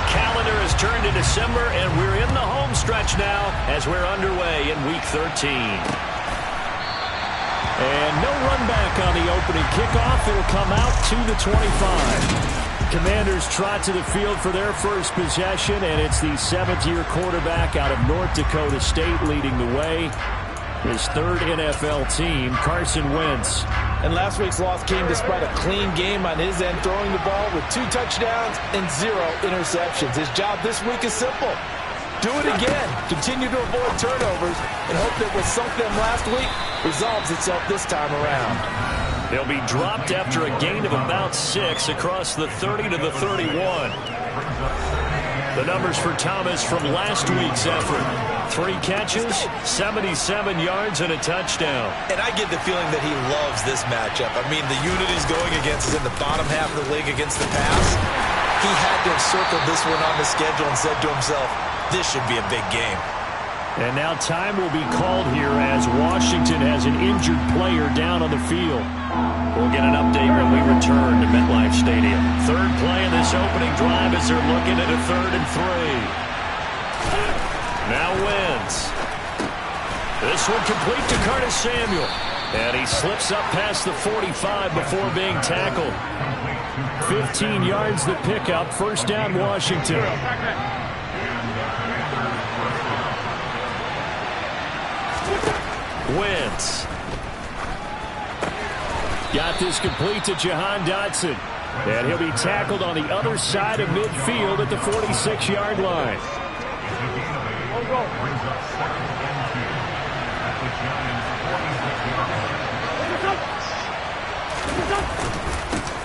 The calendar has turned to December, and we're in the home stretch now as we're underway in Week 13. And no run back on the opening kickoff. It'll come out to the 25. Commanders trot to the field for their first possession, and it's the seventh-year quarterback out of North Dakota State leading the way. His third NFL team, Carson Wentz. And last week's loss came despite a clean game on his end, throwing the ball with 2 touchdowns and 0 interceptions. His job this week is simple. Do it again. Continue to avoid turnovers and hope that what sunk them last week resolves itself this time around. They'll be dropped after a gain of about 6 across the 30 to the 31. The numbers for Thomas from last week's effort. 3 catches, 77 yards, and a touchdown. And I get the feeling that he loves this matchup. I mean, the unit he's going against is in the bottom half of the league against the pass. He had to have circled this one on the schedule and said to himself, this should be a big game. And now time will be called here as Washington has an injured player down on the field. We'll get an update when we return to MetLife Stadium. Third play in this opening drive as they're looking at a 3rd and 3. Now Wentz. This one complete to Curtis Samuel. And he slips up past the 45 before being tackled. 15 yards the pickup. First down Washington. Wentz. Got this complete to Jahan Dotson. And he'll be tackled on the other side of midfield at the 46-yard line.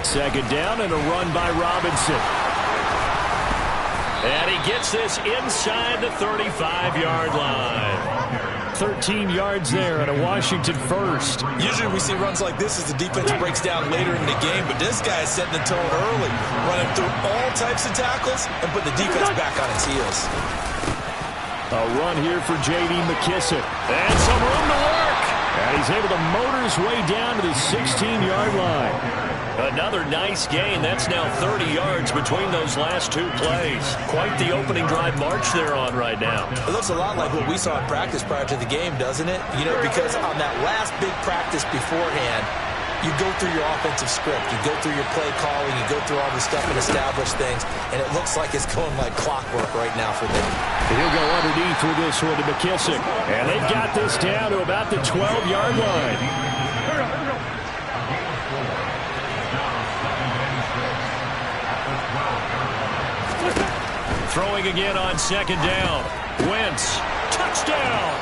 Second down and a run by Robinson. And he gets this inside the 35-yard line. 13 yards there and a Washington first. Usually we see runs like this as the defense breaks down later in the game, but this guy is setting the tone early, running through all types of tackles and put the defense back on its heels. A run here for J.D. McKissic. And some room to work. And he's able to motor his way down to the 16-yard line. Another nice gain. That's now 30 yards between those last 2 plays. Quite the opening drive march they're on right now. It looks a lot like what we saw in practice prior to the game, doesn't it? You know, because on that last big practice beforehand, you go through your offensive script. You go through your play calling. You go through all the stuff and establish things. And it looks like it's going like clockwork right now for them. He'll go underneath with this one to McKissic. And they've got this down to about the 12-yard line. Throwing again on second down. Wentz. Touchdown.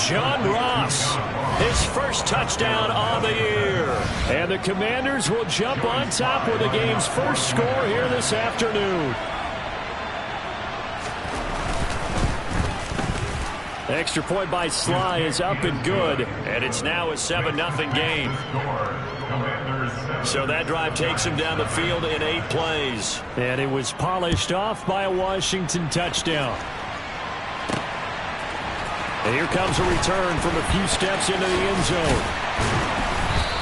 John Ross. His first touchdown on the year. And the Commanders will jump on top with the game's first score here this afternoon. Extra point by Sly is up and good. And it's now a 7-0 game. So that drive takes him down the field in 8 plays. And it was polished off by a Washington touchdown. And here comes a return from a few steps into the end zone.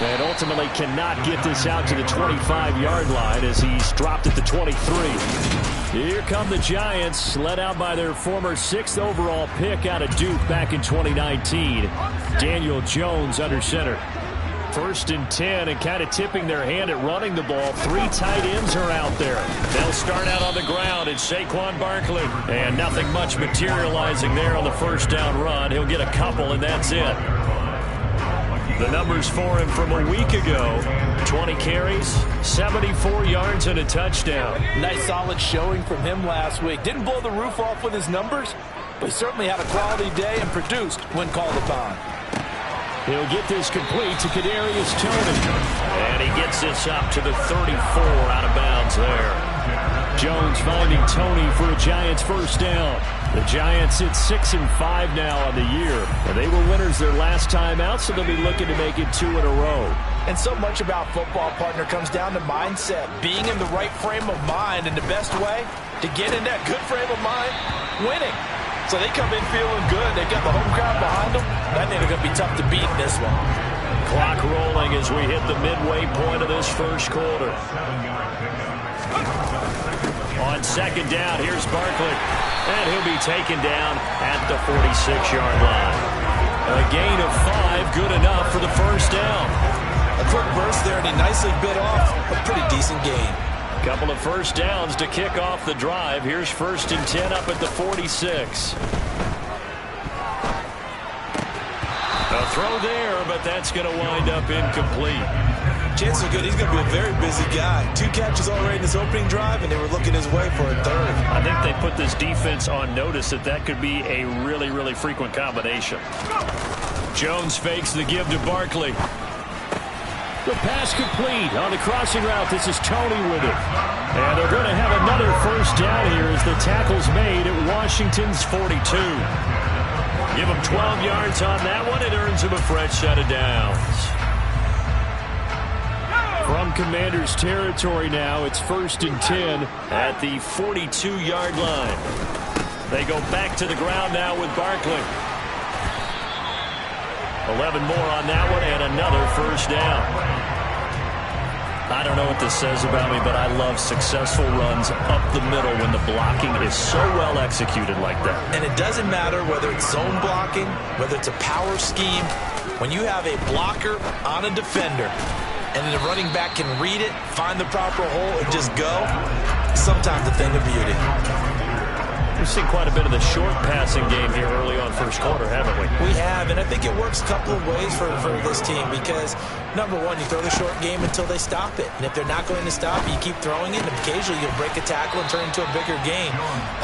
And ultimately cannot get this out to the 25-yard line as he's dropped at the 23. Here come the Giants, led out by their former 6th overall pick out of Duke back in 2019. Daniel Jones under center. 1st and 10, and kind of tipping their hand at running the ball. 3 tight ends are out there. They'll start out on the ground. It's Saquon Barkley. And nothing much materializing there on the first down run. He'll get a couple, and that's it. The numbers for him from a week ago. 20 carries, 74 yards, and a touchdown. Nice solid showing from him last week. Didn't blow the roof off with his numbers, but he certainly had a quality day and produced when called upon. He'll get this complete to Kadarius Toney. And he gets this up to the 34 out of bounds there. Jones finding Toney for a Giants first down. The Giants sit 6-5 now on the year. And they were winners their last time out, so they'll be looking to make it 2 in a row. And so much about football, partner, comes down to mindset. Being in the right frame of mind, and the best way to get in that good frame of mind, winning. So they come in feeling good. They got the home crowd behind them. I think they're going to be tough to beat in this one. Clock rolling as we hit the midway point of this first quarter. On On second down, here's Barkley. And he'll be taken down at the 46-yard line. A gain of 5, good enough for the first down. A quick burst there, and he nicely bit off a pretty decent gain. Couple of first downs to kick off the drive. Here's 1st and 10 up at the 46. A throw there, but that's going to wind up incomplete. Chances are good he's going to be a very busy guy. 2 catches already in his opening drive, and they were looking his way for a 3rd. I think they put this defense on notice that could be a really, really frequent combination. Jones fakes the give to Barkley. The pass complete on the crossing route. This is Tony with it. And they're going to have another first down here as the tackle's made at Washington's 42. Give him 12 yards on that one. It earns him a fresh set of downs. From Commanders territory now, it's 1st and 10 at the 42-yard line. They go back to the ground now with Barkley. 11 more on that one and another first down. I don't know what this says about me, but I love successful runs up the middle when the blocking is so well executed like that. And it doesn't matter whether it's zone blocking, whether it's a power scheme. When you have a blocker on a defender and the running back can read it, find the proper hole, and just go, sometimes a thing of beauty. We've seen quite a bit of the short passing game here early on first quarter, haven't we? We have, and I think it works a couple of ways for this team because, number one, you throw the short game until they stop it. And if they're not going to stop it, you keep throwing it, and occasionally you'll break a tackle and turn it into a bigger game.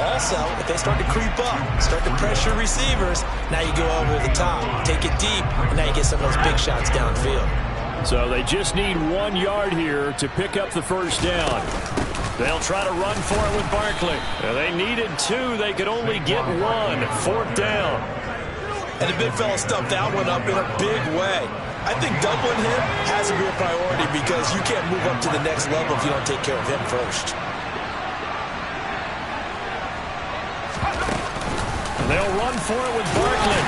Also, if they start to creep up, start to pressure receivers, now you go over the top, take it deep, and now you get some of those big shots downfield. So they just need 1 yard here to pick up the first down. They'll try to run for it with Barkley. They needed 2. They could only get 1. 4th down. And the big fella stuffed that one up in a big way. I think doubling him has to be a priority because you can't move up to the next level if you don't take care of him first. They'll run for it with Barkley.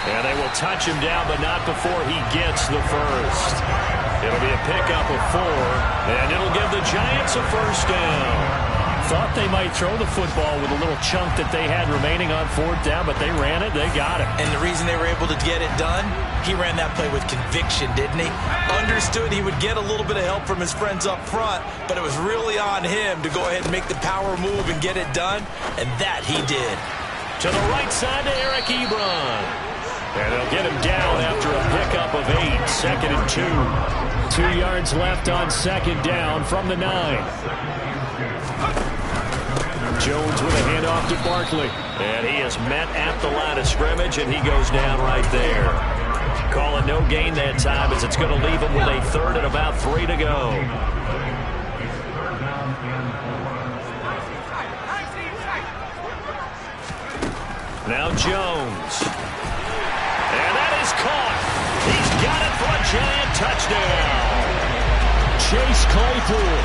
And they will touch him down, but not before he gets the first. It'll be a pickup of 4, and it'll give the Giants a first down. Thought they might throw the football with a little chunk that they had remaining on 4th down, but they ran it, they got it. And the reason they were able to get it done, he ran that play with conviction, didn't he? Understood he would get a little bit of help from his friends up front, but it was really on him to go ahead and make the power move and get it done, and that he did. To the right side to Eric Ebron. And they'll get him down after a pickup of 8. 2nd and 2. 2 yards left on 2nd down from the 9. Jones with a handoff to Barkley. And he is met at the line of scrimmage, and he goes down right there. Calling no gain that time as it's going to leave him with a 3rd and about 3 to go. Now Jones. And that is caught. He's got it for a Giant touchdown. Chase Claypool,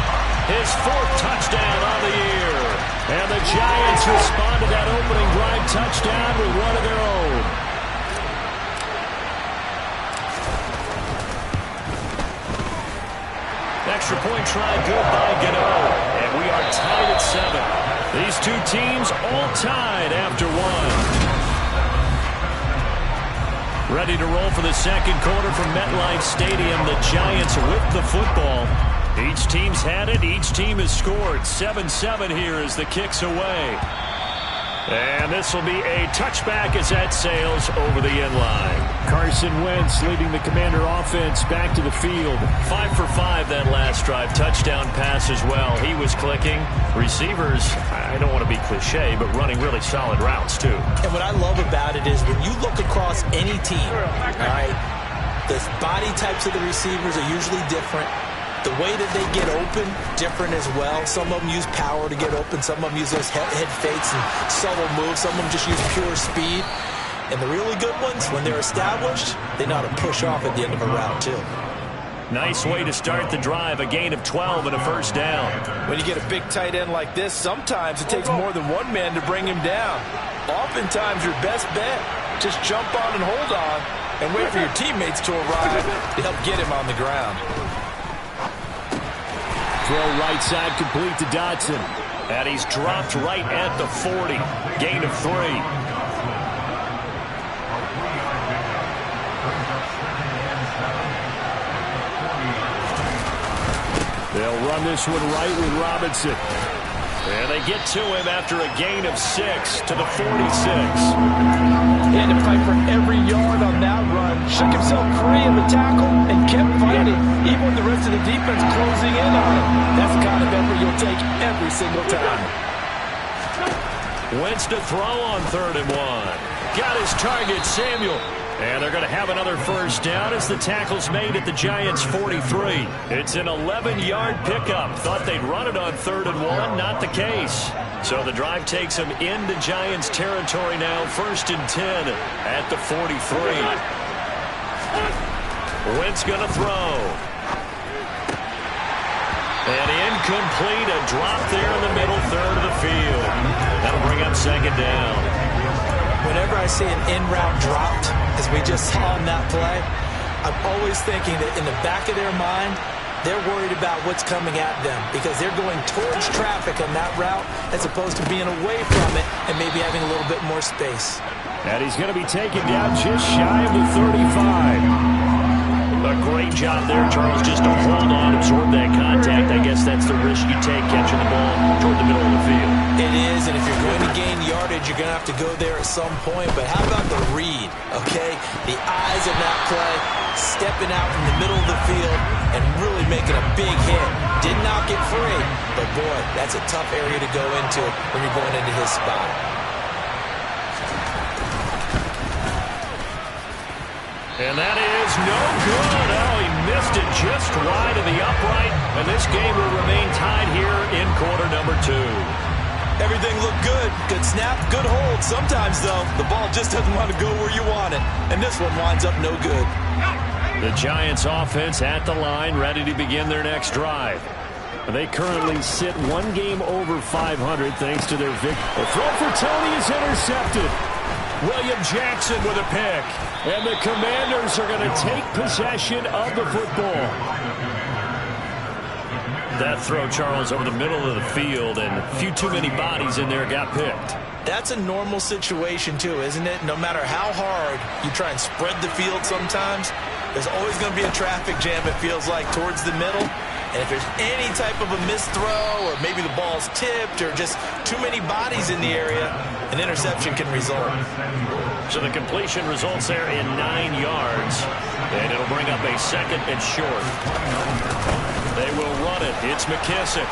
his 4th touchdown on the year. And the Giants respond to that opening drive touchdown with one of their own. Extra point try good by Gano. And we are tied at 7. These 2 teams all tied after 1. Ready to roll for the second quarter from MetLife Stadium. The Giants with the football. Each team's had it. Each team has scored. 7-7 here as the kick's away. And this will be a touchback as that sails over the end line. Carson Wentz leading the Commander offense back to the field. 5 for 5 that last drive. Touchdown pass as well. He was clicking. Receivers, I don't want to be cliche, but running really solid routes too. And what I love about it is when you look across any team, all right, the body types of the receivers are usually different. The way that they get open, different as well. Some of them use power to get open. Some of them use those head fakes and subtle moves. Some of them just use pure speed. And the really good ones, when they're established, they know how to push off at the end of a route, too. Nice way to start the drive. A gain of 12 and a first down. When you get a big tight end like this, sometimes it takes more than one man to bring him down. Oftentimes, your best bet, just jump on and hold on and wait for your teammates to arrive to help get him on the ground. Throw right side complete to Dotson. And he's dropped right at the 40. Gain of 3. They'll run this one right with Robinson. And they get to him after a gain of 6 to the 46. He had to fight for every yard on that run. Shook himself free in the tackle and kept fighting, even with the rest of the defense closing in on him. That's the kind of effort you'll take every single time. Wentz to throw on 3rd and 1. Got his target, Samuel. And they're going to have another first down as the tackle's made at the Giants' 43. It's an 11-yard pickup. Thought they'd run it on 3rd and 1. Not the case. So the drive takes them into Giants territory now. 1st and 10 at the 43. Wentz going to throw. And incomplete. A drop there in the middle third of the field. That'll bring up 2nd down. Whenever I see an in-route dropped, as we just saw in that play, I'm always thinking that in the back of their mind, they're worried about what's coming at them because they're going towards traffic on that route as opposed to being away from it and maybe having a little bit more space. And he's going to be taken down just shy of the 35. A great job there, Charles, just to hold on, absorb that contact. I guess that's the risk you take catching the ball toward the middle of the field. It is, and if you're going to gain yardage, you're going to have to go there at some point. But how about the read, okay? The eyes of that play, stepping out from the middle of the field and really making a big hit. Did not get free, but boy, that's a tough area to go into when you're going into his spot. And that is no good. Oh, he missed it just wide of the upright. And this game will remain tied here in quarter number 2. Everything looked good. Good snap, good hold. Sometimes, though, the ball just doesn't want to go where you want it. And this one winds up no good. The Giants offense at the line, ready to begin their next drive. They currently sit one game over 500 thanks to their victory. The throw for Tony is intercepted. William Jackson with a pick. And the Commanders are going to take possession of the football. That throw, Charles, over the middle of the field, and a few too many bodies in there got picked. That's a normal situation, too, isn't it? No matter how hard you try and spread the field sometimes, there's always going to be a traffic jam, it feels like, towards the middle. And if there's any type of a missed throw or maybe the ball's tipped or just too many bodies in the area, an interception can result. So the completion results there in 9 yards, and it'll bring up a 2nd and short. They will run it. It's McKissick.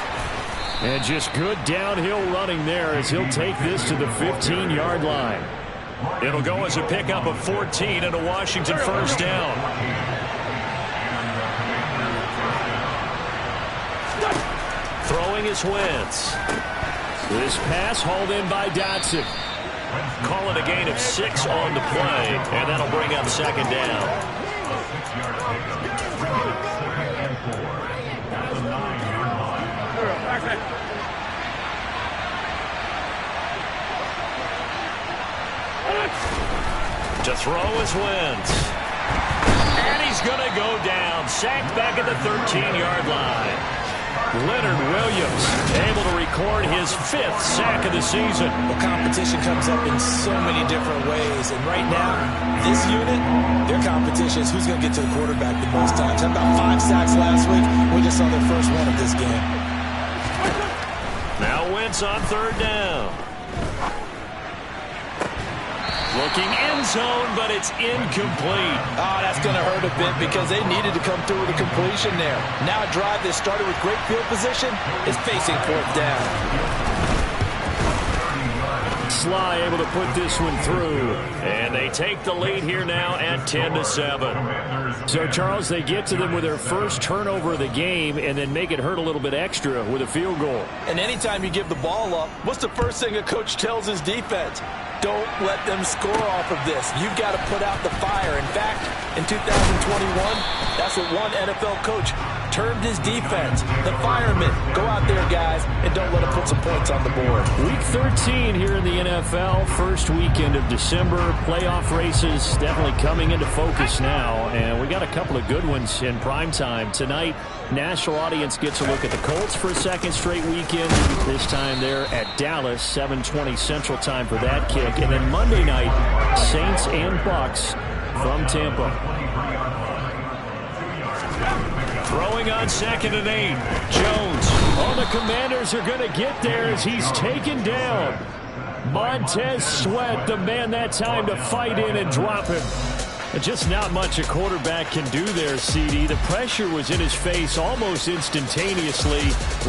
And just good downhill running there as he'll take this to the 15-yard line. It'll go as a pickup of 14 and a Washington first down. Throwing is Wentz. This pass hauled in by Dotson. Call it a gain of 6 on the play, and that'll bring up 2nd down. To throw is Wentz. And he's going to go down. Sacked back at the 13-yard line. Leonard Williams able to record his 5th sack of the season. Well, competition comes up in so many different ways. And right now, this unit, their competition is who's going to get to the quarterback the most times. How about 5 sacks last week? We just saw their first one of this game. Now Wentz on 3rd down. Looking end zone, but it's incomplete. Oh, that's going to hurt a bit because they needed to come through with a completion there. Now a drive that started with great field position is facing 4th down. Sly able to put this one through. And they take the lead here now at 10-7. So, Charles, they get to them with their first turnover of the game and then make it hurt a little bit extra with a field goal. And anytime you give the ball up, what's the first thing a coach tells his defense? Don't let them score off of this. You've got to put out the fire. In fact, in 2021, that's what one NFL coach perturbed his defense. The firemen, go out there, guys, and don't let them put some points on the board. Week 13 here in the NFL, first weekend of December. Playoff races definitely coming into focus now, and we got a couple of good ones in prime time. Tonight, national audience gets a look at the Colts for a second straight weekend. This time they're at Dallas, 7:20 Central Time for that kick. And then Monday night, Saints and Bucs from Tampa. Throwing on 2nd and 8. Jones. Oh, the Commanders are going to get there as he's taken down. Montez Sweat, the man that time to fight in and drop him. Just not much a quarterback can do there, CD. The pressure was in his face almost instantaneously,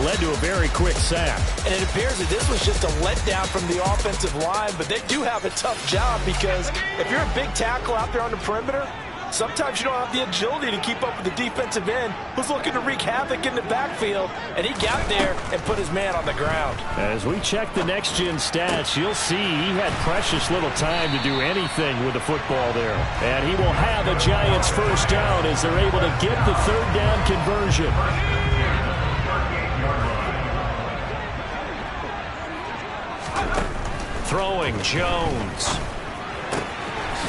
led to a very quick sack. And it appears that this was just a letdown from the offensive line, but they do have a tough job because if you're a big tackle out there on the perimeter, sometimes you don't have the agility to keep up with the defensive end who's looking to wreak havoc in the backfield, and he got there and put his man on the ground. As we check the next-gen stats, you'll see he had precious little time to do anything with the football there. And he will have a Giants first down as they're able to get the third down conversion. Throwing, Jones.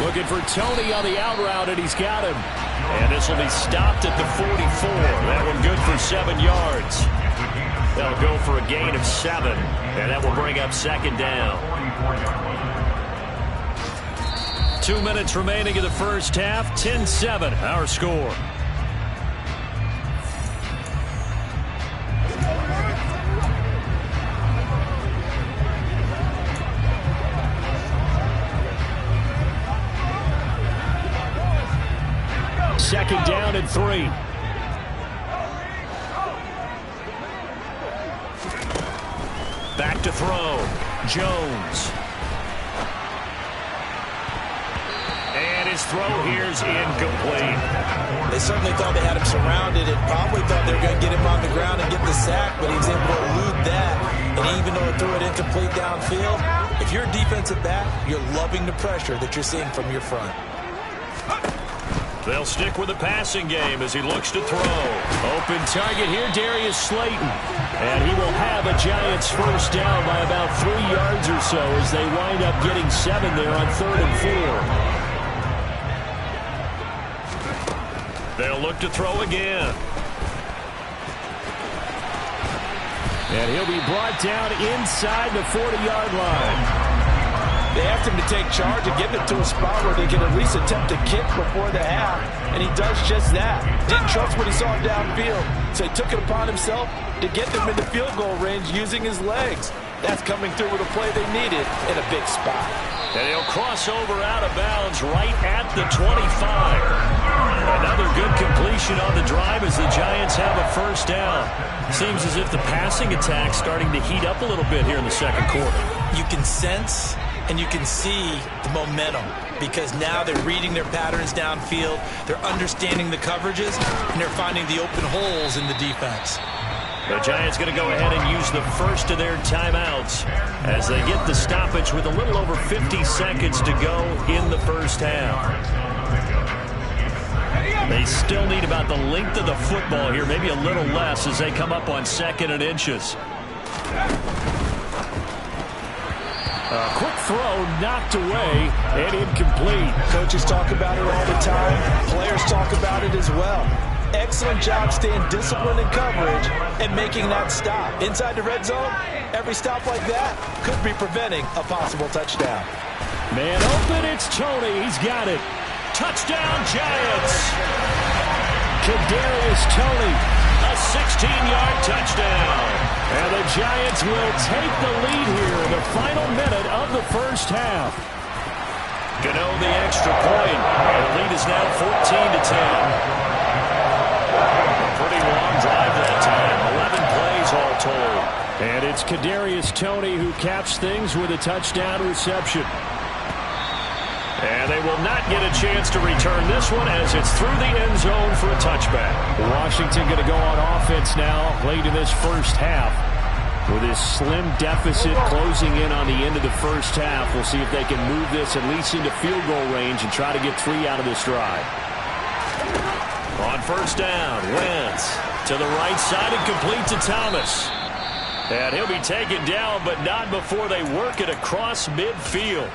Looking for Tony on the out route, and he's got him. And this will be stopped at the 44. That one good for 7 yards. They'll go for a gain of 7, and that will bring up 2nd down. 2 minutes remaining in the first half. 10-7, our score. Second down and 3. Back to throw. Jones. And his throw here is incomplete. They certainly thought they had him surrounded and probably thought they were going to get him on the ground and get the sack, but he was able to elude that. And even though he threw it incomplete downfield, if you're a defensive back, you're loving the pressure that you're seeing from your front. They'll stick with the passing game as he looks to throw. Open target here, Darius Slayton. And he will have a Giants first down by about 3 yards or so as they wind up getting 7 there on 3rd and 4. They'll look to throw again. And he'll be brought down inside the 40-yard line. They asked him to take charge and get it to a spot where they can at least attempt a kick before the half, and he does just that. Didn't trust what he saw downfield, so he took it upon himself to get them into field goal range using his legs. That's coming through with a play they needed in a big spot. And he'll cross over out of bounds right at the 25. Another good completion on the drive as the Giants have a first down. Seems as if the passing attack's starting to heat up a little bit here in the second quarter. You can sense and you can see the momentum because now they're reading their patterns downfield, they're understanding the coverages, and they're finding the open holes in the defense. The Giants going to go ahead and use the first of their timeouts as they get the stoppage with a little over 50 seconds to go in the first half. They still need about the length of the football here, maybe a little less as they come up on 2nd and inches. A quick throw knocked away and incomplete. Coaches talk about it all the time. Players talk about it as well. Excellent job staying disciplined in coverage and making that stop. Inside the red zone, every stop like that could be preventing a possible touchdown. Man open, it's Tony. He's got it. Touchdown, Giants. Kadarius Toney, a 16-yard touchdown. And the Giants will take the lead here in the final minute of the first half. Gano the extra point. The lead is now 14-10. A pretty long drive that time. 11 plays all told. And it's Kadarius Toney who caps things with a touchdown reception. And they will not get a chance to return this one as it's through the end zone for a touchback. Washington going to go on offense now late in this first half. With this slim deficit closing in on the end of the first half, we'll see if they can move this at least into field goal range and try to get 3 out of this drive. On first down, Wentz to the right side and complete to Thomas. And he'll be taken down, but not before they work it across midfield.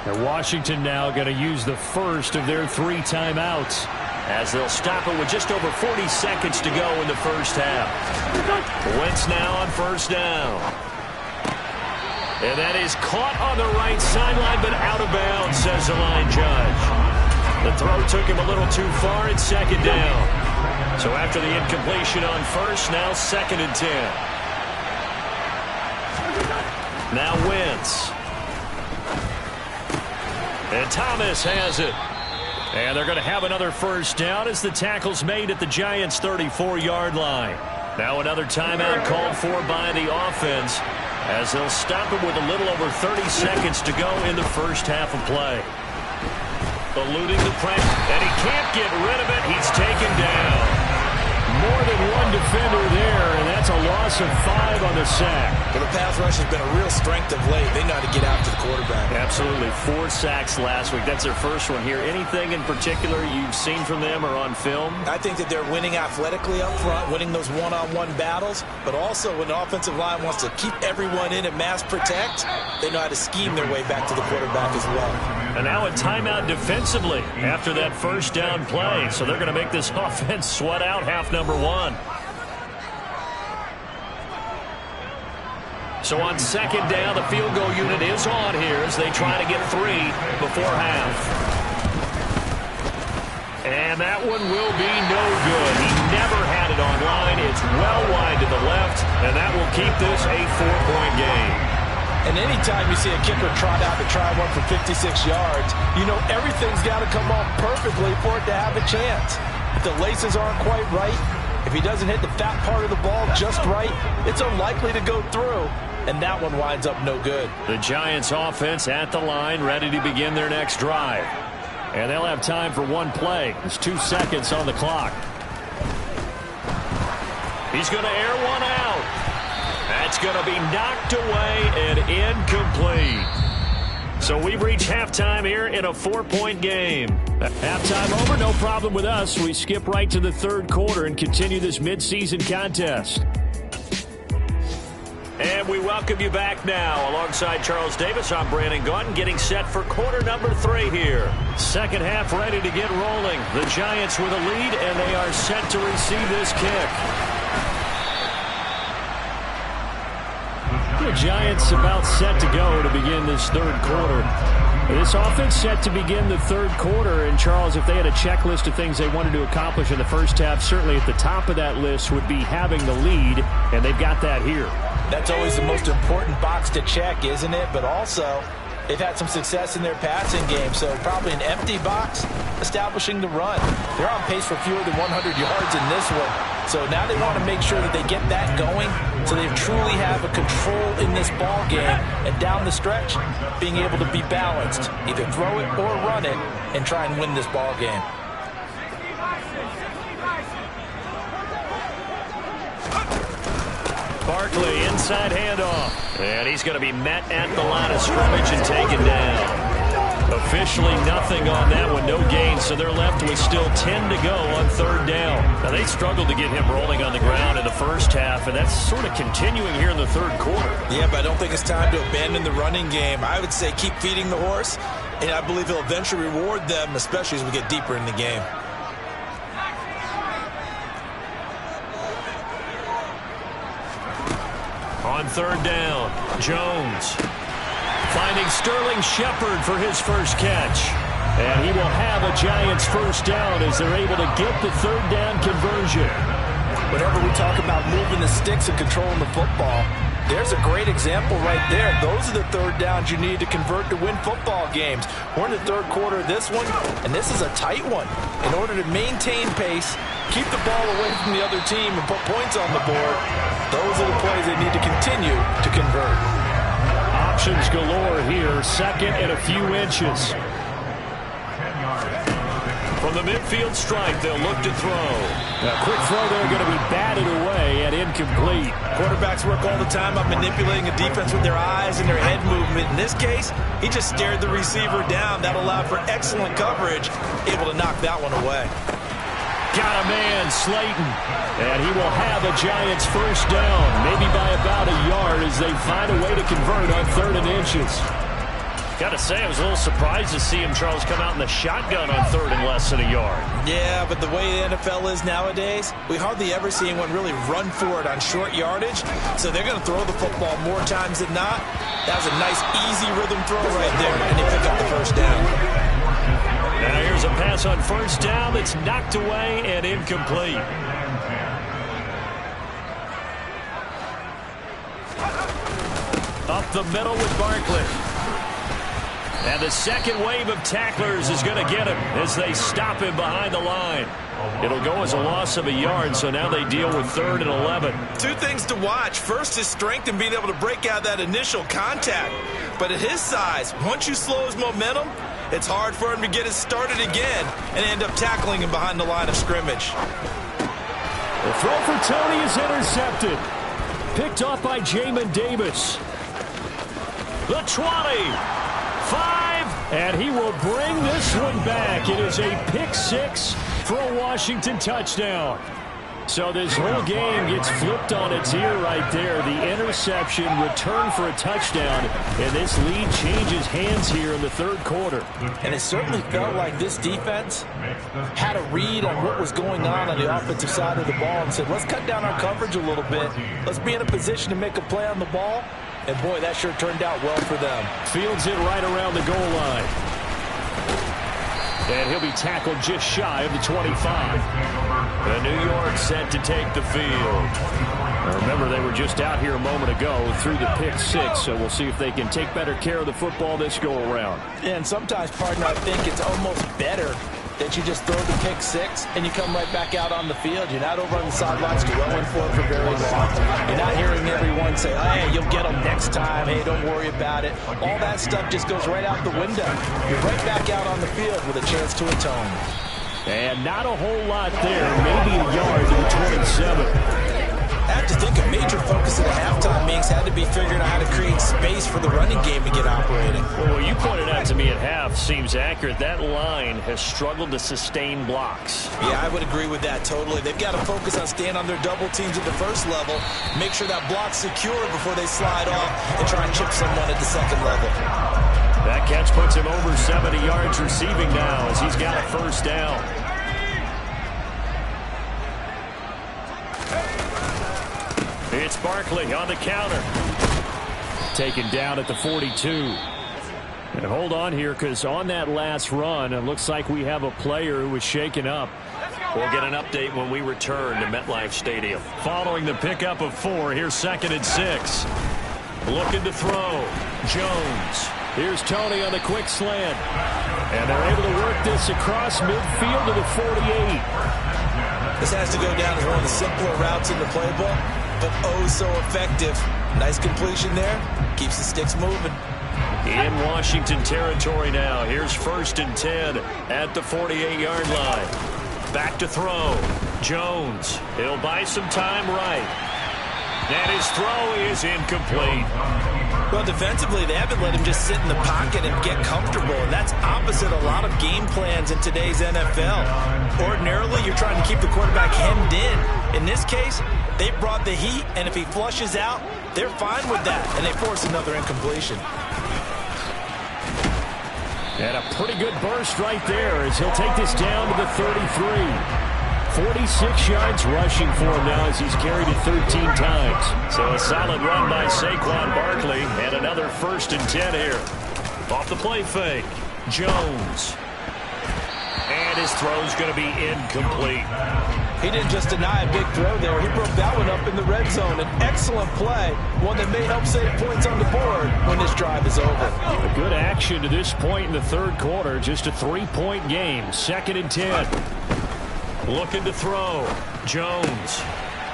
And Washington now going to use the first of their 3 timeouts, as they'll stop it with just over 40 seconds to go in the first half. Wentz now on first down. And that is caught on the right sideline, but out of bounds, says the line judge. The throw took him a little too far at second down. So after the incompletion on first, now 2nd and 10. Now Wentz. And Thomas has it. And they're going to have another first down as the tackle's made at the Giants' 34-yard line. Now another timeout called for by the offense, as they'll stop it with a little over 30 seconds to go in the first half of play. Eluding the pressure, and he can't get rid of it. He's taken down. More than one defender there, and that's a loss of 5 on the sack. Well, the pass rush has been a real strength of late. They know how to get after the quarterback. Absolutely. 4 sacks last week. That's their first one here. Anything in particular you've seen from them or on film? I think that they're winning athletically up front, winning those one-on-one battles, but also when the offensive line wants to keep everyone in and mass protect, they know how to scheme their way back to the quarterback as well. And now a timeout defensively after that first down play. So they're going to make this offense sweat out half number 1. So on second down, the field goal unit is on here as they try to get 3 before half. And that one will be no good. He never had it on line. It's well wide to the left, and that will keep this a 4-point game. And anytime you see a kicker trot out to try one for 56 yards, you know everything's got to come off perfectly for it to have a chance. If the laces aren't quite right, if he doesn't hit the fat part of the ball just right, it's unlikely to go through. And that one winds up no good. The Giants offense at the line, ready to begin their next drive. And they'll have time for one play. There's 2 seconds on the clock. He's going to air one out. That's going to be knocked away and incomplete. So we've reached halftime here in a 4-point game. Halftime over, no problem with us. We skip right to the 3rd quarter and continue this midseason contest. And we welcome you back now. Alongside Charles Davis, I'm Brandon Gaudin, getting set for quarter number 3 here. Second half ready to get rolling. The Giants with a lead, and they are set to receive this kick. The Giants about set to go to begin this 3rd quarter. This offense set to begin the 3rd quarter. And, Charles, if they had a checklist of things they wanted to accomplish in the first half, certainly at the top of that list would be having the lead, and they've got that here. That's always the most important box to check, isn't it? But also, they've had some success in their passing game, so probably an empty box establishing the run. They're on pace for fewer than 100 yards in this one. So now they want to make sure that they get that going so they truly have a control in this ball game, and down the stretch, being able to be balanced, either throw it or run it, and try and win this ball game. Barkley, inside handoff. And he's going to be met at the line of scrimmage and taken down. Officially nothing on that one, no gain, so they're left with still 10 to go on 3rd down. Now, they struggled to get him rolling on the ground in the first half, and that's sort of continuing here in the 3rd quarter. Yeah, but I don't think it's time to abandon the running game. I would say keep feeding the horse, and I believe he'll eventually reward them, especially as we get deeper in the game. On 3rd down, Jones finding Sterling Shepard for his first catch. And he will have a Giants first down as they're able to get the 3rd down conversion. Whenever we talk about moving the sticks and controlling the football, there's a great example right there. Those are the 3rd downs you need to convert to win football games. We're in the 3rd quarter of this one, and this is a tight one. In order to maintain pace, keep the ball away from the other team, and put points on the board, those are the plays they need to continue to convert. Options galore here, 2nd and a few inches. From the midfield strike, they'll look to throw. A quick throw there going to be batted away and incomplete. Quarterbacks work all the time on manipulating a defense with their eyes and their head movement. In this case, he just stared the receiver down. That allowed for excellent coverage, able to knock that one away. got a man, Slayton. And he will have a Giants first down, maybe by about a yard as they find a way to convert on 3rd and inches. Got to say, I was a little surprised to see him, Charles, come out in the shotgun on 3rd and less than a yard. Yeah, but the way the NFL is nowadays, we hardly ever see anyone really run for it on short yardage. So they're going to throw the football more times than not. That was a nice, easy rhythm throw right there, and they pick up the first down. Now here's a pass on 1st down that's knocked away and incomplete. Up the middle with Barkley. And the second wave of tacklers is going to get him as they stop him behind the line. It'll go as a loss of a yard, so now they deal with 3rd and 11. Two things to watch. First, his strength in being able to break out that initial contact. But at his size, once you slow his momentum, it's hard for him to get it started again and end up tackling him behind the line of scrimmage. The throw for Tony is intercepted. Picked off by Jamin Davis. The 20. 5, and he will bring this one back. It is a pick 6 for a Washington touchdown. So this whole game gets flipped on its ear right there. The interception, return for a touchdown, and this lead changes hands here in the 3rd quarter. And it certainly felt like this defense had a read on what was going on the offensive side of the ball and said, let's cut down our coverage a little bit. Let's be in a position to make a play on the ball. And, boy, that sure turned out well for them. Fields it right around the goal line. And he'll be tackled just shy of the 25. And New York set to take the field. Now remember, they were just out here a moment ago through the pick 6, so we'll see if they can take better care of the football this go-around. And sometimes, partner, I think it's almost better that you just throw the pick 6 and you come right back out on the field. You're not over on the sidelines dwelling for it for very long. You're not hearing everyone say, hey, you'll get them next time. Hey, don't worry about it. All that stuff just goes right out the window. You're right back out on the field with a chance to atone. And not a whole lot there. Maybe a yard to the 27. I have to think a major focus at the halftime, Minks, had to be figuring out how to create space for the running game to get operating. Well, what you pointed out to me at half seems accurate. That line has struggled to sustain blocks. Yeah, I would agree with that totally. They've got to focus on staying on their double teams at the first level, make sure that block's secure before they slide off and try and chip someone at the second level. That catch puts him over 70 yards receiving now as he's got a first down. It's Barkley on the counter. Taken down at the 42. And hold on here, because on that last run, it looks like we have a player who was shaken up. We'll get an update when we return to MetLife Stadium. Following the pickup of 4, here's 2nd and 6. Looking to throw. Jones. Here's Tony on the quick slant. And they're able to work this across midfield to the 48. This has to go down as one of the simpler routes in the playbook, but oh so effective. Nice completion there. Keeps the sticks moving. In Washington territory now. Here's 1st and 10 at the 48-yard line. Back to throw. Jones. He'll buy some time right. And his throw is incomplete. Well, defensively, they haven't let him just sit in the pocket and get comfortable, and that's opposite a lot of game plans in today's NFL. Ordinarily, you're trying to keep the quarterback hemmed in. In this case, they brought the heat, and if he flushes out, they're fine with that, and they force another incompletion. And a pretty good burst right there as he'll take this down to the 33. 46 yards rushing for him now as he's carried it 13 times. So a solid run by Saquon Barkley and another 1st and 10 here. Off the play fake. Jones. And his throw's going to be incomplete. He didn't just deny a big throw there. He broke that one up in the red zone. An excellent play, one that may help save points on the board when this drive is over. A good action to this point in the 3rd quarter. Just a 3-point game. 2nd and 10. Looking to throw. Jones.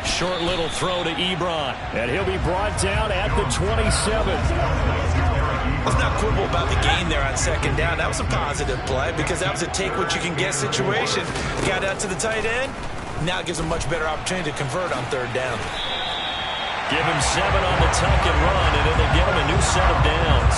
Short little throw to Ebron. And he'll be brought down at the 27. Let's not quibble about the gain there on 2nd down. That was a positive play because that was a take-what-you-can-get situation. Got out to the tight end. Now it gives a much better opportunity to convert on 3rd down. Give him 7 on the tuck and run, and it'll get him a new set of downs.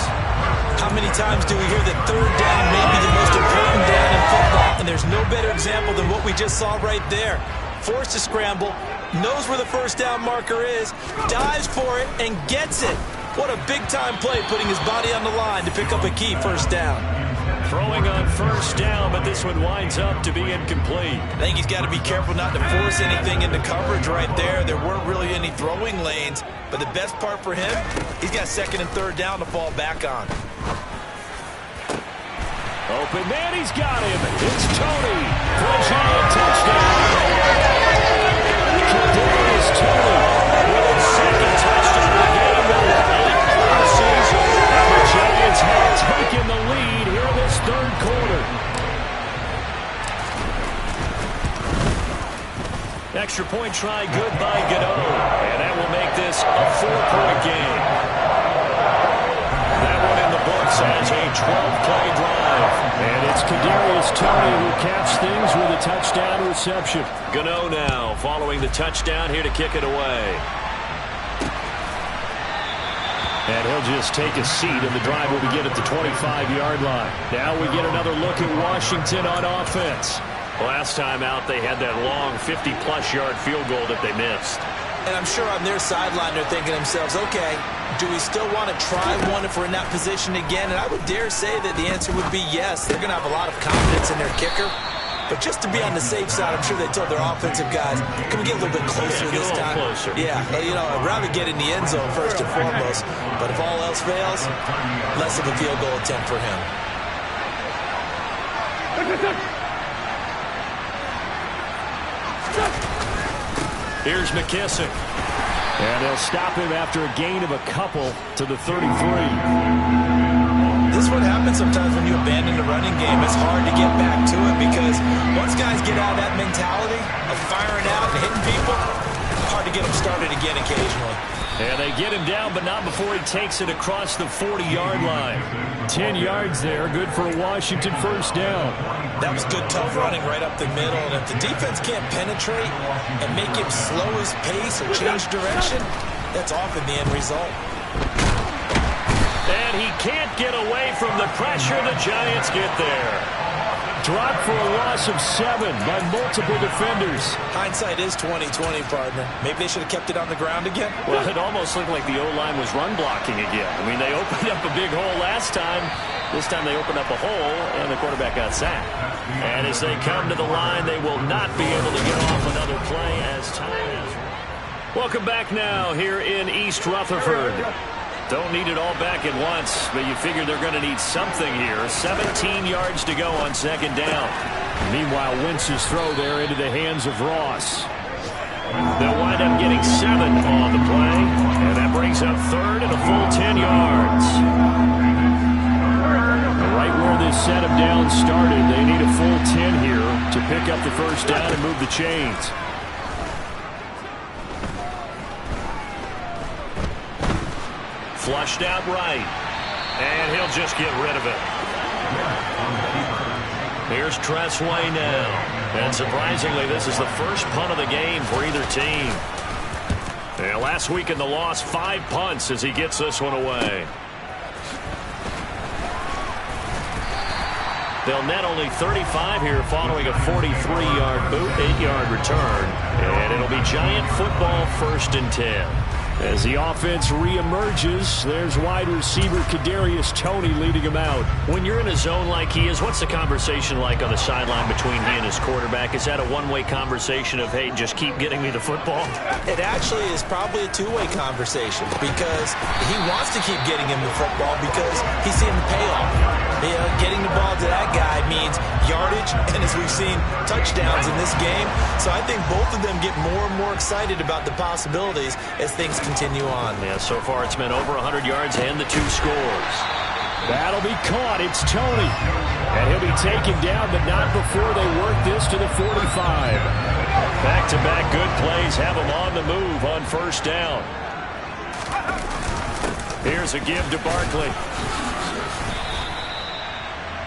How many times do we hear that third down may be the most important down in football? And there's no better example than what we just saw right there. Forced to scramble, knows where the first down marker is, dives for it, and gets it. What a big-time play, putting his body on the line to pick up a key first down. Throwing on first down, but this one winds up to be incomplete. I think he's got to be careful not to force anything into coverage right there. There weren't really any throwing lanes, but the best part for him, he's got second and third down to fall back on. Open man, he's got him. It's Toney for a giant touchdown. Kadarius Toney with his second touchdown of the game in 8 of the season. And the Giants have taken the lead here in this third quarter. Extra point try, good by Godot. And that will make this a 4-point game. That one in the books as a 12-play drive. And it's Kadarius Toney who caps things with a touchdown reception. Gano now following the touchdown here to kick it away. And he'll just take a seat, and the drive will begin at the 25-yard line. Now we get another look at Washington on offense. Last time out, they had that long 50-plus yard field goal that they missed. And I'm sure on their sideline they're thinking to themselves, okay, do we still want to try one if we're in that position again? And I would dare say that the answer would be yes. They're going to have a lot of confidence in their kicker. But just to be on the safe side, I'm sure they told their offensive guys, can we get a little bit closer this time? Closer. Yeah, you know, I'd rather get in the end zone first and foremost. But if all else fails, less of a field goal attempt for him. Here's McKissick. And they'll stop him after a gain of a couple to the 33. This is what happens sometimes when you abandon the running game. It's hard to get back to it because once guys get out of that mentality of firing out and hitting people, it's hard to get them started again occasionally. And they get him down, but not before he takes it across the 40-yard line. 10 yards there, good for a Washington first down. That was good, tough running right up the middle. And if the defense can't penetrate and make him slow his pace or change direction, that's often the end result. And he can't get away from the pressure. The Giants get there. Dropped for a loss of 7 by multiple defenders. Hindsight is 20/20, partner. Maybe they should have kept it on the ground again. Well, it almost looked like the O-line was run blocking again. I mean, they opened up a big hole last time. This time they opened up a hole, and the quarterback got sacked. And as they come to the line, they will not be able to get off another play as time is. Welcome back now here in East Rutherford. Don't need it all back at once, but you figure they're going to need something here. 17 yards to go on second down. Meanwhile, Wentz's throw there into the hands of Ross. They'll wind up getting 7 on the play, and that brings up third and a full 10 yards. Right where this set of downs started, they need a full 10 here to pick up the first down and move the chains. Flushed out right. And he'll just get rid of it. Here's Tressway now. And surprisingly, this is the first punt of the game for either team. And last week in the loss, 5 punts as he gets this one away. They'll net only 35 here following a 43-yard boot, 8-yard return. And it'll be Giant football, 1st and 10. As the offense reemerges, there's wide receiver Kadarius Toney leading him out. When you're in a zone like he is, what's the conversation like on the sideline between he and his quarterback? Is that a one-way conversation of, hey, just keep getting me the football? It actually is probably a two-way conversation because he wants to keep getting him the football because he's seeing the payoff. You know, getting the ball to that guy means yardage, and as we've seen, touchdowns in this game. So I think both of them get more and more excited about the possibilities as things continue on. Yeah, so far it's been over 100 yards and the 2 scores. That'll be caught. It's Toney. And he'll be taken down, but not before they work this to the 45. Back-to-back good plays have him on the move on first down. Here's a give to Barkley.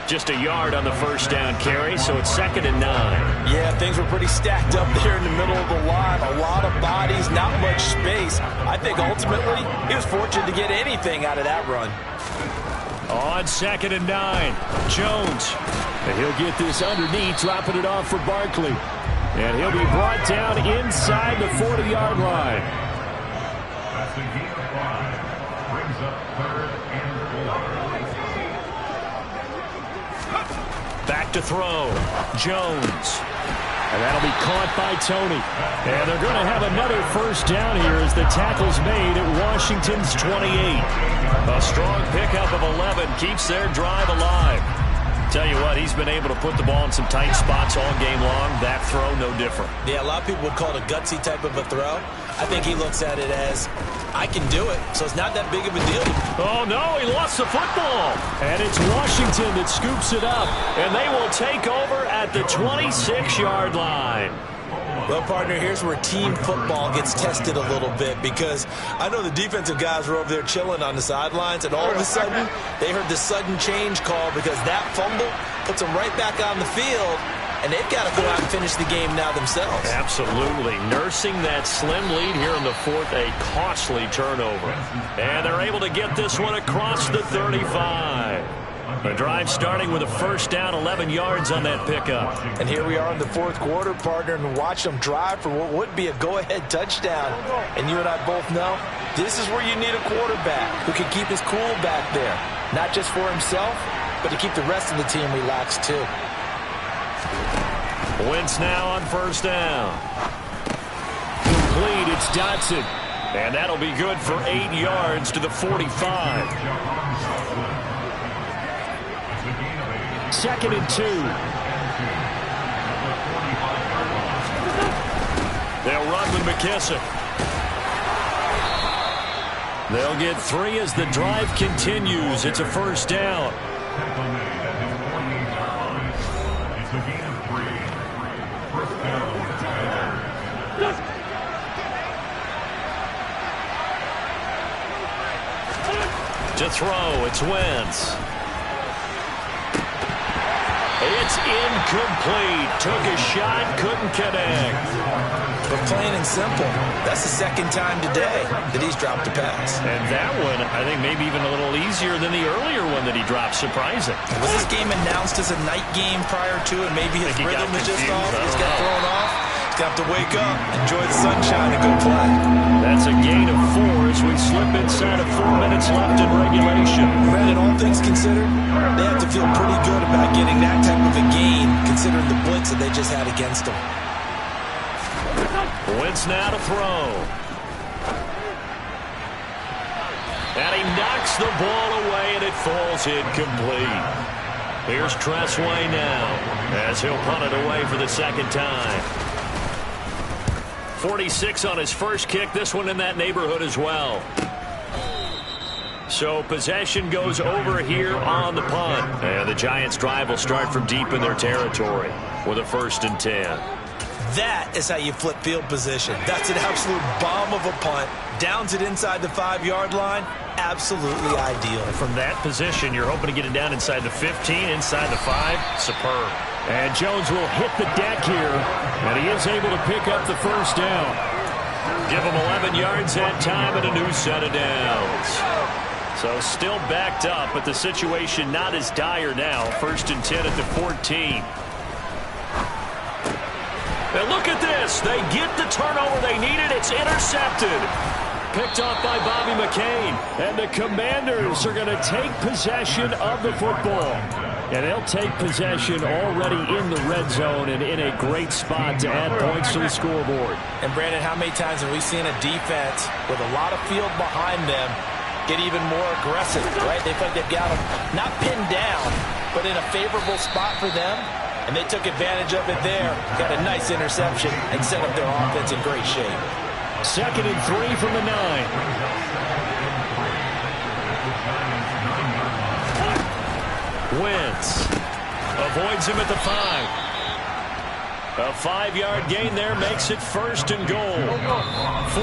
Just a yard on the first down carry, so it's 2nd and 9. Yeah, things were pretty stacked up there in the middle of the line. A lot of bodies, not much space. I think ultimately he was fortunate to get anything out of that run. On 2nd and 9, Jones. And he'll get this underneath, dropping it off for Barkley. And he'll be brought down inside the 40-yard line. That's the gain of 5. Brings up 3rd and 4. Back to throw. Jones. And that'll be caught by Tony. And they're going to have another first down here as the tackle's made at Washington's 28. A strong pickup of 11 keeps their drive alive. Tell you what, he's been able to put the ball in some tight spots all game long. That throw, no different. Yeah, a lot of people would call it a gutsy type of a throw. I think he looks at it as, I can do it, so it's not that big of a deal. Oh, no, he lost the football. And it's Washington that scoops it up, and they will take over at the 26-yard line. Well, partner, here's where team football gets tested a little bit, because I know the defensive guys were over there chilling on the sidelines, and all of a sudden, they heard the sudden change call because that fumble puts them right back on the field, and they've got to go out and finish the game now themselves. Absolutely. Nursing that slim lead here in the 4th, a costly turnover. And they're able to get this one across the 35. The drive starting with a first down, 11 yards on that pickup. And here we are in the 4th quarter, partner, and watch them drive for what would be a go-ahead touchdown. And you and I both know this is where you need a quarterback who can keep his cool back there. Not just for himself, but to keep the rest of the team relaxed too. Wentz now on first down. Complete, it's Dotson. And that'll be good for 8 yards to the 45. 2nd and 2. They'll run with McKissick. They'll get 3 as the drive continues. It's a first down. To throw, it's Wentz. It's incomplete. Took a shot, couldn't connect. But plain and simple, that's the 2nd time today that he's dropped a pass. And that one, I think maybe even a little easier than the earlier one that he dropped. Surprising. Was this game announced as a night game prior to it? Maybe his rhythm was just off. He's got thrown off. He's got to wake up, enjoy the sunshine, and go play. That's a gain of 4 as we slip inside of 4 minutes left in regulation. Brandon, all things considered, they have to feel pretty good about getting that type of a gain, considering the blitz that they just had against them. Wentz now to throw. And he knocks the ball away, and it falls incomplete. Here's Tressway now, as he'll punt it away for the 2nd time. 46 on his first kick. This one in that neighborhood as well. So possession goes over here on the punt. And the Giants' drive will start from deep in their territory with a 1st and 10. That is how you flip field position. That's an absolute bomb of a punt. Downs it inside the 5-yard line. Absolutely ideal. From that position, you're hoping to get it down inside the 15, inside the 5. Superb. And Jones will hit the deck here, and he is able to pick up the first down. Give him 11 yards that time and a new set of downs. So still backed up, but the situation not as dire now. 1st and 10 at the 14. And look at this. They get the turnover they needed. It's intercepted. Picked off by Bobby McCain. And the Commanders are going to take possession of the football. And they'll take possession already in the red zone and in a great spot to add points to the scoreboard. And, Brandon, how many times have we seen a defense with a lot of field behind them get even more aggressive, right? They feel like they've got them not pinned down, but in a favorable spot for them. And they took advantage of it there. Got a nice interception and set up their offense in great shape. 2nd and 3 from the 9. Wentz avoids him at the 5. A 5-yard gain there makes it 1st and goal.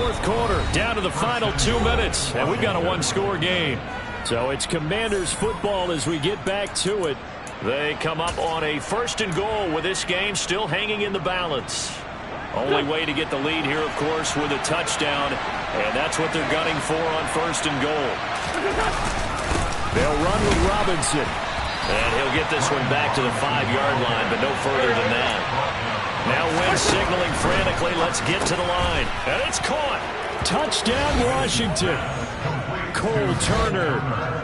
4th quarter, down to the final 2 minutes, and we've got a 1-score game. So it's Commanders football as we get back to it. They come up on a 1st and goal with this game still hanging in the balance. Only way to get the lead here, of course, with a touchdown, and that's what they're gunning for on 1st and goal. They'll run with Robinson, and he'll get this one back to the 5-yard line, but no further than that. Now Wentz signaling frantically, let's get to the line, and it's caught. Touchdown, Washington. Cole Turner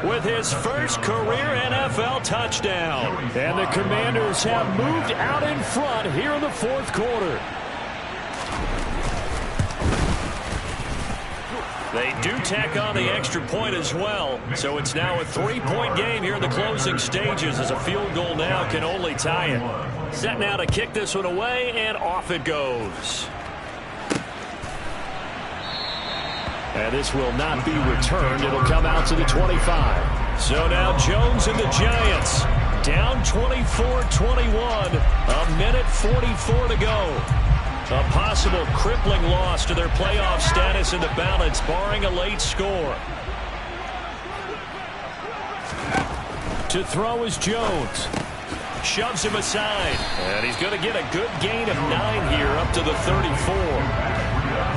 with his first career NFL touchdown. And the Commanders have moved out in front here in the 4th quarter. They do tack on the extra point as well, so it's now a 3-point game here in the closing stages as a field goal now can only tie it. Set now to kick this one away, and off it goes. And this will not be returned. It'll come out to the 25. So now Jones and the Giants down 24-21. A minute 44 to go. A possible crippling loss to their playoff status in the balance, barring a late score. To throw is Jones. Shoves him aside. And he's going to get a good gain of 9 here up to the 34.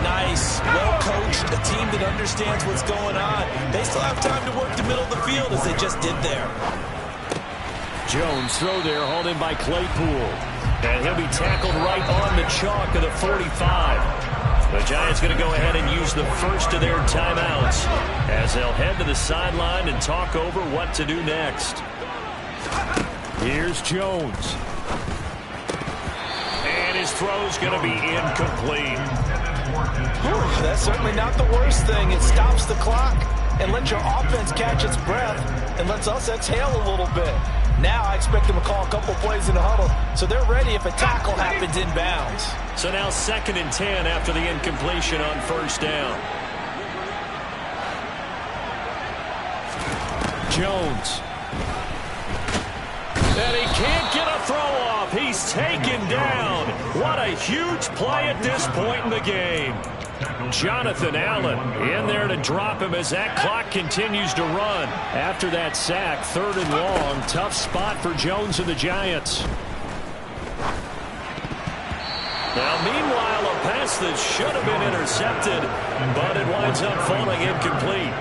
Nice, well coached, a team that understands what's going on. They still have time to work the middle of the field as they just did there. Jones throw there, hauled in by Claypool. And he'll be tackled right on the chalk of the 45. The Giants going to go ahead and use the first of their timeouts as they'll head to the sideline and talk over what to do next. Here's Jones. And his throw's going to be incomplete. That's certainly not the worst thing. It stops the clock and lets your offense catch its breath and lets us exhale a little bit. Now I expect them to call a couple plays in the huddle so they're ready if a tackle happens inbounds. So now 2nd and 10 after the incompletion on 1st down. Jones. And he can't get a throw off. He's taken down. What a huge play at this point in the game. Jonathan Allen in there to drop him as that clock continues to run. After that sack, 3rd and long. Tough spot for Jones and the Giants. Now, meanwhile, a pass that should have been intercepted, but it winds up falling incomplete.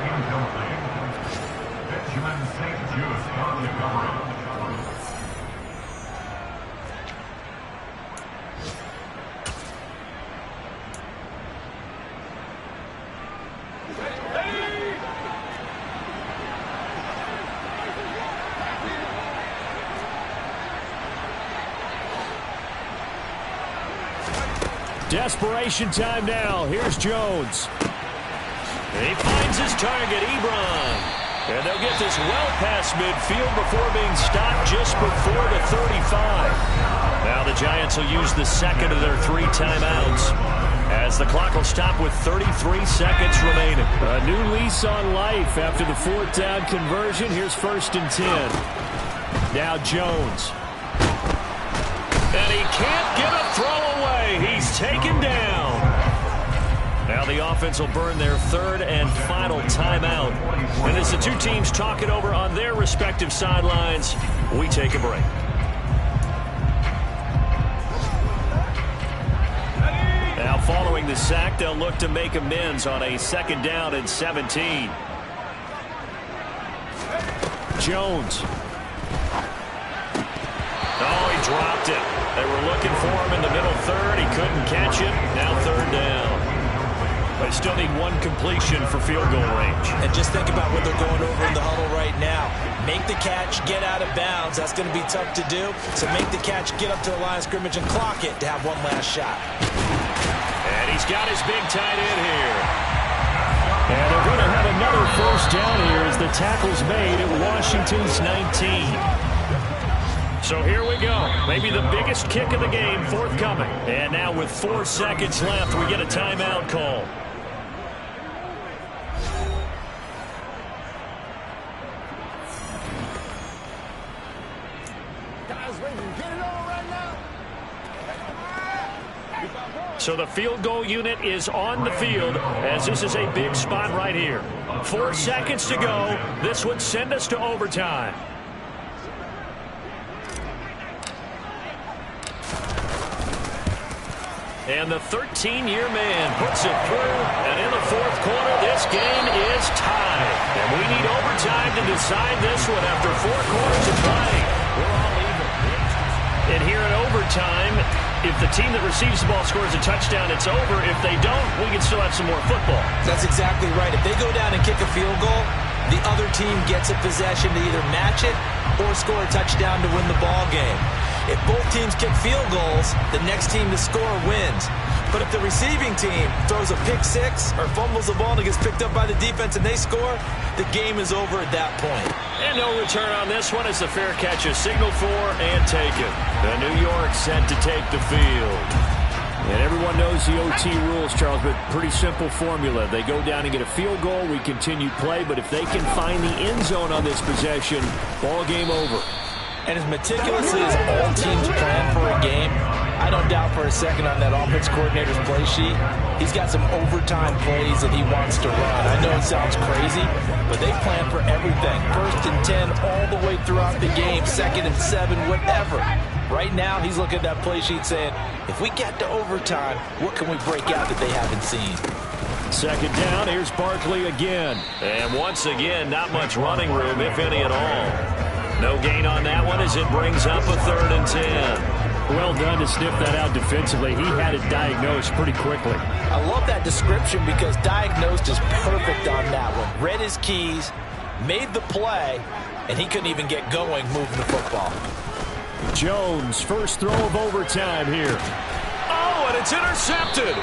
Benjamin St. Just on the cover. Desperation time now. Here's Jones. And he finds his target, Ebron. And they'll get this well past midfield before being stopped just before the 35. Now the Giants will use the 2nd of their 3 timeouts as the clock will stop with 33 seconds remaining. A new lease on life after the 4th down conversion. Here's 1st and 10. Now Jones. And he can't get a throw away. He's taken down. Now the offense will burn their 3rd and final timeout. And as the two teams talk it over on their respective sidelines, we take a break. Now following the sack, they'll look to make amends on a 2nd down and 17. Jones. Oh, he dropped it. They were looking for him in the middle 3rd. He couldn't catch it. Now 3rd down. They still need 1 completion for field goal range. And just think about what they're going over in the huddle right now. Make the catch, get out of bounds. That's going to be tough to do. So make the catch, get up to the line of scrimmage, and clock it to have one last shot. And he's got his big tight end here. And they're going to have another 1st down here as the tackle's made at Washington's 19. So here we go. Maybe the biggest kick of the game forthcoming. And now with 4 seconds left, we get a timeout call. So the field goal unit is on the field as this is a big spot right here. 4 seconds to go. This would send us to overtime. And the 13-year man puts it through. And in the fourth quarter, this game is tied. And we need overtime to decide this one after 4 quarters of play. We're all even. And here in overtime, if the team that receives the ball scores a touchdown, it's over. If they don't, we can still have some more football. That's exactly right. If they go down and kick a field goal, the other team gets a possession to either match it or score a touchdown to win the ball game. If both teams kick field goals, the next team to score wins. But if the receiving team throws a pick six or fumbles the ball and it gets picked up by the defense and they score, the game is over at that point. And no return on this one as the fair catch is signaled for and taken. The New York set to take the field. And everyone knows the OT rules, Charles, but pretty simple formula. They go down and get a field goal, we continue play, but if they can find the end zone on this possession, ball game over. And as meticulously as all teams plan for a game, I don't doubt for a second on that offense coordinator's play sheet, he's got some overtime plays that he wants to run. I know it sounds crazy, but they plan for everything. 1st and 10 all the way throughout the game, 2nd and 7, whatever. Right now, he's looking at that play sheet saying, if we get to overtime, what can we break out that they haven't seen? 2nd down, here's Barkley again. And once again, not much running room, if any at all. No gain on that one as it brings up a 3rd and 10. Well done to sniff that out defensively. He had it diagnosed pretty quickly. I love that description because diagnosed is perfect on that one. Read his keys, made the play, and he couldn't even get going moving the football. Jones, first throw of overtime here. Oh, and it's intercepted.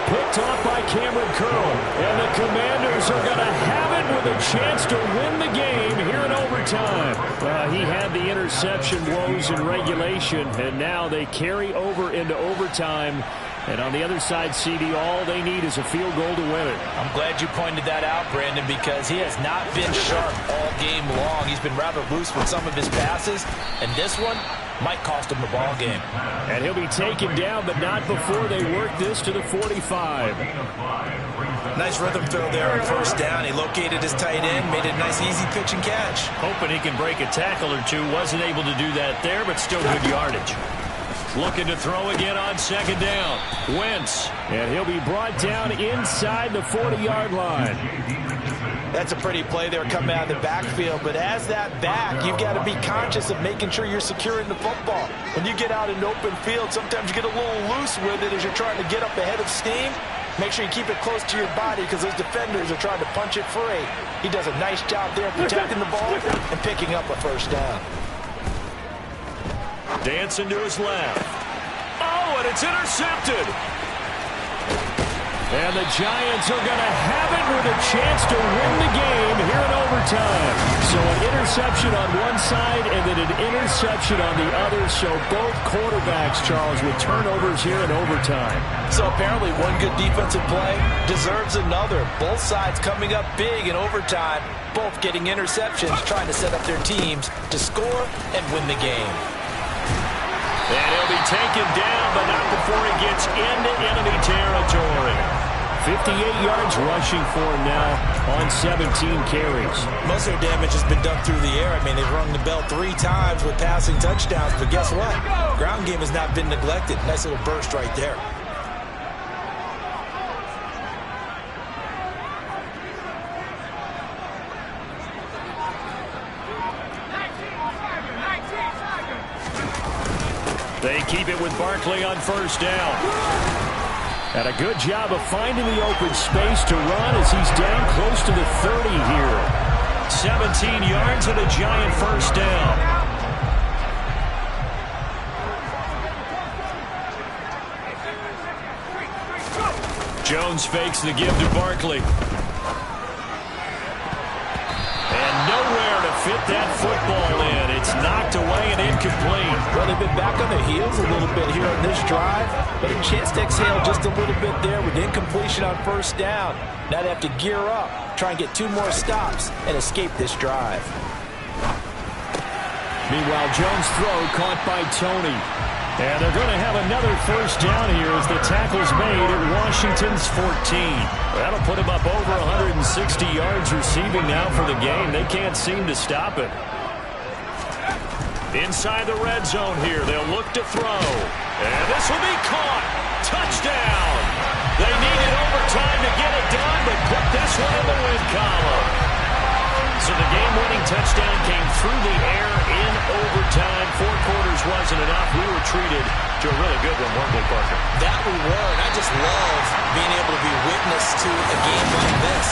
Picked off by Cameron Curl. And the Commanders are going to have it with a chance to win the game here in overtime. He had the interception woes in regulation, and now they carry over into overtime. And on the other side, CD, all they need is a field goal to win it. I'm glad you pointed that out, Brandon, because he has not been sharp all game long. He's been rather loose with some of his passes, and this one might cost him the ball game. And he'll be taken down, but not before they work this to the 45. Nice rhythm throw there on 1st down. He located his tight end, made it a nice easy pitch and catch. Hoping he can break a tackle or two. Wasn't able to do that there, but still good yardage. Looking to throw again on 2nd down. Wentz. And he'll be brought down inside the 40-yard line. That's a pretty play there coming out of the backfield, but as that back, you've got to be conscious of making sure you're securing the football. When you get out in open field, sometimes you get a little loose with it as you're trying to get up ahead of steam. Make sure you keep it close to your body because those defenders are trying to punch it free. He does a nice job there protecting the ball and picking up a 1st down. Dancing to his left. Oh, and it's intercepted. And the Giants are going to have it with a chance to win the game here in overtime. So an interception on one side and then an interception on the other. So both quarterbacks, Charles, with turnovers here in overtime. So apparently one good defensive play deserves another. Both sides coming up big in overtime, both getting interceptions, trying to set up their teams to score and win the game. And he'll be taken down, but not before he gets into enemy territory. 58 yards rushing for him now on 17 carries. Most of their damage has been done through the air. I mean, they've rung the bell 3 times with passing touchdowns, but guess what? Ground game has not been neglected. Nice little burst right there. They keep it with Barkley on 1st down. And a good job of finding the open space to run as he's down close to the 30 here. 17 yards and a giant 1st down. Jones fakes the give to Barkley. And nowhere to fit that football in. It's knocked away and incomplete. Well, they've been back on their heels a little bit here on this drive, but a chance to exhale just a little bit there with incompletion on 1st down. Now they have to gear up, try and get 2 more stops, and escape this drive. Meanwhile, Jones' throw caught by Tony. And they're going to have another 1st down here as the tackle's made at Washington's 14. That'll put him up over 160 yards receiving now for the game. They can't seem to stop it. Inside the red zone here, they'll look to throw. And this will be caught. Touchdown. They needed overtime to get it done, but put this one in the win column. So the game-winning touchdown came through the air in overtime. 4 quarters wasn't enough. We were treated to a really good one, weren't we, Parker? That we were, and I just love being able to be witness to a game like this.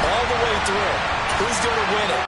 All the way through. Who's going to win it?